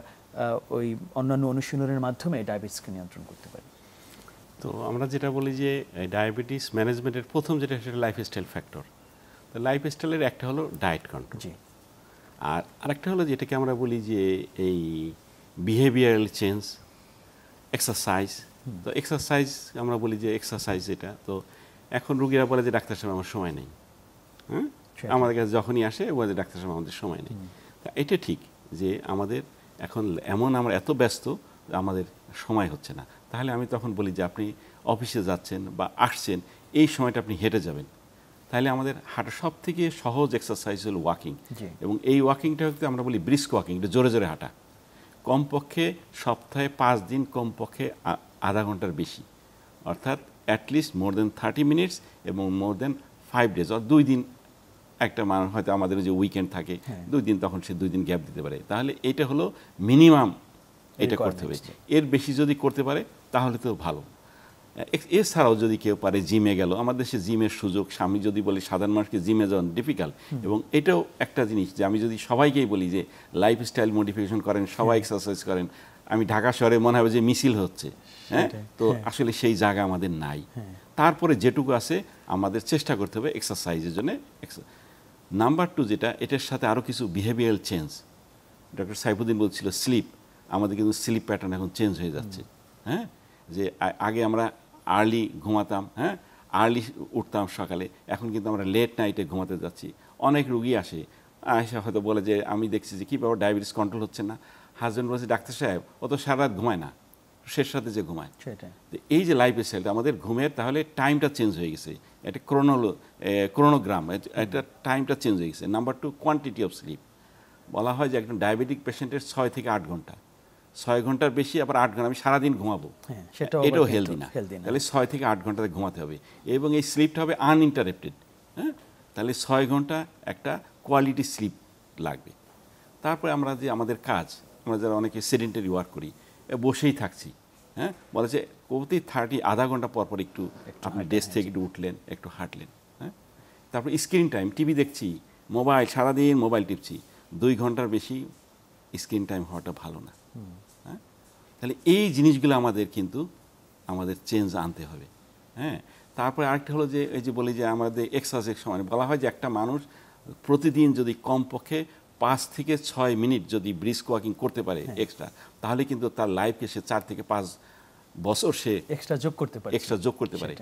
ওই অন্যান্য অনুশীলনের মাধ্যমে ডায়াবেটিসকে নিয়ন্ত্রণ করতে পারি। তো আমরা যেটা বলি যে ডায়াবেটিস ম্যানেজমেন্টের প্রথম যেটা সেটা লাইফস্টাইল ফ্যাক্টর। তো লাইফস্টাইলের একটা হলো ডায়েট কন্ট্রোল, আর আরেকটা হলো যেটাকে আমরা বলি যে এই বিহেভিয়ারাল চেঞ্জ, এক্সারসাইজ। তো এক্সারসাইজ আমরা বলি যে এক্সারসাইজ এটা, তো এখন রুগীরা বলে যে ডাক্তার সাহেব আমার সময় নেই, হ্যাঁ আমাদের কাছে যখনই আসে বলে যে ডাক্তার সাহেব আমাদের সময় নেই। তা এটা ঠিক যে আমাদের এখন এমন আমরা এত ব্যস্ত আমাদের সময় হচ্ছে না। তাহলে আমি তখন বলি যে আপনি অফিসে যাচ্ছেন বা আসছেন, এই সময়টা আপনি হেঁটে যাবেন। তাহলে আমাদের হাঁটা সব থেকে সহজ এক্সারসাইজ হলো ওয়াকিং, এবং এই ওয়াকিংটা হচ্ছে আমরা বলি ব্রিস্ক ওয়াকিং, এটা জোরে জোরে হাঁটা। কমপক্ষে সপ্তাহে 5 দিন, কমপক্ষে আধা ঘন্টার বেশি, অর্থাৎ অ্যাটলিস্ট মোর দেন 30 মিনিটস এবং মোর দেন 5 ডেজ, অর 2 দিন। একটা মানুষ হয়তো আমাদের যে উইকেন্ড থাকে 2 দিন, তখন সে 2 দিন গ্যাপ দিতে পারে। তাহলে এটা হলো মিনিমাম, এটা করতে হবে। এর বেশি যদি করতে পারে তাহলে তো ভালো। এছাড়াও যদি কেউ পারে জিমে গেল, আমাদের দেশে জিমের সুযোগ, আমি যদি বলি সাধারণ মানুষকে জিমে যাওয়া ডিফিকাল্ট, এবং এটাও একটা জিনিস যে আমি যদি সবাইকেই বলি যে লাইফস্টাইল মডিফিকেশন করেন, সবাই এক্সারসাইজ করেন, আমি ঢাকা শহরে মনে হবে যে মিছিল হচ্ছে, হ্যাঁ, তো আসলে সেই জায়গা আমাদের নাই। তারপরে যেটুকু আছে আমাদের চেষ্টা করতে হবে এক্সারসাইজের জন্য। নাম্বার 2 যেটা, এটার সাথে আরও কিছু বিহেভিয়ারাল চেঞ্জ। ডক্টর সাইফুদ্দিন বলছিল স্লিপ, আমাদের কিন্তু স্লিপ প্যাটার্ন এখন চেঞ্জ হয়ে যাচ্ছে। হ্যাঁ, যে আগে আমরা আর্লি ঘুমাতাম, হ্যাঁ আর্লি উঠতাম সকালে, এখন কিন্তু আমরা লেট নাইটে ঘুমাতে যাচ্ছি। অনেক রুগী আসে হয়তো বলে যে আমি দেখছি যে কী ব্যাপার ডায়াবেটিস কন্ট্রোল হচ্ছে না। হাজব্যান্ড বলছে ডাক্তার সাহেব ও তো সারা রাত ঘুমায় না, শেষ রাতে যে ঘুমায়। এই যে লাইফ স্টাইলটা আমাদের ঘুমের, তাহলে টাইমটা চেঞ্জ হয়ে গেছে, এটা ক্রোনোগ্রাম, এটা টাইমটা চেঞ্জ হয়ে গেছে। Number 2, quantity of sleep. বলা হয় যে একজন ডায়াবেটিক পেশেন্টের 6 থেকে 8 ঘন্টা, 6 ঘন্টার বেশি আবার 8 ঘন্টা, আমি সারাদিন ঘুমাবো, এটাও হেলদি না। তাহলে 6 থেকে 8 ঘন্টাতে ঘুমাতে হবে, এবং এই স্লিপটা হবে আনইন্টারাপ্টেড। হ্যাঁ, তাহলে 6 ঘন্টা একটা কোয়ালিটি স্লিপ লাগবে। তারপরে আমরা যে আমাদের কাজ, আমরা যারা অনেকে সেডেন্টারি ওয়ার্ক করি, বসেই থাকছি, হ্যাঁ বলে যে প্রতি আধা ঘন্টা পর পর একটু আপনি ডেস্ক থেকে একটু উঠলেন, একটু হাঁটলেন। হ্যাঁ, তারপরে স্ক্রিন টাইম, টিভি দেখছি, মোবাইল, সারাদিন মোবাইল টিপছি, 2 ঘন্টার বেশি স্ক্রিন টাইম হওয়াটা ভালো না। হ্যাঁ, তাহলে এই জিনিসগুলো আমাদের কিন্তু আমাদের চেঞ্জ আনতে হবে। হ্যাঁ, তারপরে আরেকটা হলো যে এই যে বলি যে আমাদের এক্সারসাইজের সময় বলা হয় যে একটা মানুষ প্রতিদিন যদি কমপক্ষে 5 থেকে 6 মিনিট যদি ব্রিস্ক ওয়াকিং করতে পারে এক্সট্রা, তাহলে কিন্তু তার লাইফকে সে 4 থেকে 5 বছর সে এক্সট্রা যোগ করতে পারে।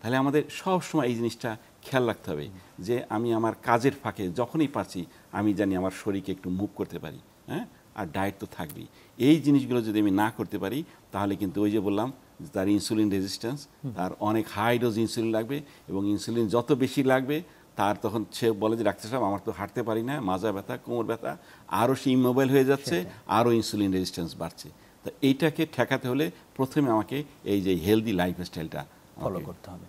তাহলে আমাদের সব সময় এই জিনিসটা খেয়াল রাখতে হবে যে আমি আমার কাজের ফাঁকে যখনই পারছি আমি জানি আমার শরীরকে একটু মুভ করতে পারি। হ্যাঁ, আর ডায়েট তো থাকবেই। এই জিনিসগুলো যদি আমি না করতে পারি তাহলে কিন্তু ওই যে বললাম তার ইনসুলিন রেজিস্ট্যান্স, তার অনেক হাই ডোজ ইনসুলিন লাগবে, এবং ইনসুলিন যত বেশি লাগবে তার তখন সে বলে যে ডাক্তার সাহেব আমার তো হাঁটতে পারি না, মাজা ব্যথা, কোমর ব্যথা, আরও সে ইমোবাইল হয়ে যাচ্ছে, আরও ইনসুলিন রেজিস্ট্যান্স বাড়ছে। তো এইটাকে ঠেকাতে হলে প্রথমে আমাকে এই যে হেলদি লাইফস্টাইলটা ফলো করতে হবে।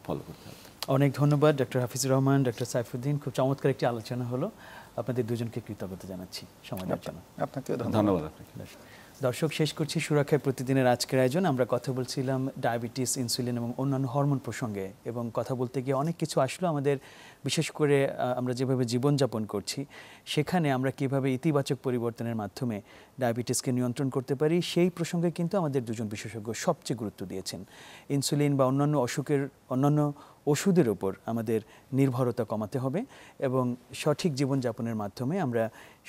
অনেক ধন্যবাদ ডক্টর হাফিজুর রহমান, ডক্টর সাইফুদ্দিন, খুব চমৎকার একটি আলোচনা হলো। আপনাদের দুজনকে কৃতজ্ঞতা জানাচ্ছি সময় দেওয়ার জন্য। আপনাকে ধন্যবাদ। দর্শক, শেষ করছি সুরক্ষায় প্রতিদিনের আজকের আয়োজন। আমরা কথা বলছিলাম ডায়াবেটিস, ইনসুলিন এবং অন্যান্য হরমোন প্রসঙ্গে, এবং কথা বলতে গিয়ে অনেক কিছু আসলো আমাদের, বিশেষ করে আমরা যেভাবে জীবনযাপন করছি সেখানে আমরা কিভাবে ইতিবাচক পরিবর্তনের মাধ্যমে ডায়াবেটিসকে নিয়ন্ত্রণ করতে পারি সেই প্রসঙ্গে কিন্তু আমাদের দুজন বিশেষজ্ঞ সবচেয়ে গুরুত্ব দিয়েছেন। ইনসুলিন বা অন্যান্য ওষুধের ওপর আমাদের নির্ভরতা কমাতে হবে এবং সঠিক জীবনযাপনের মাধ্যমে আমরা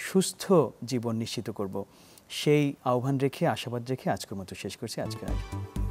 সুস্থ জীবন নিশ্চিত করব, সেই আহ্বান রেখে, আশাবাদ রেখে আজকের মতো শেষ করছি আজকের আয়োজন।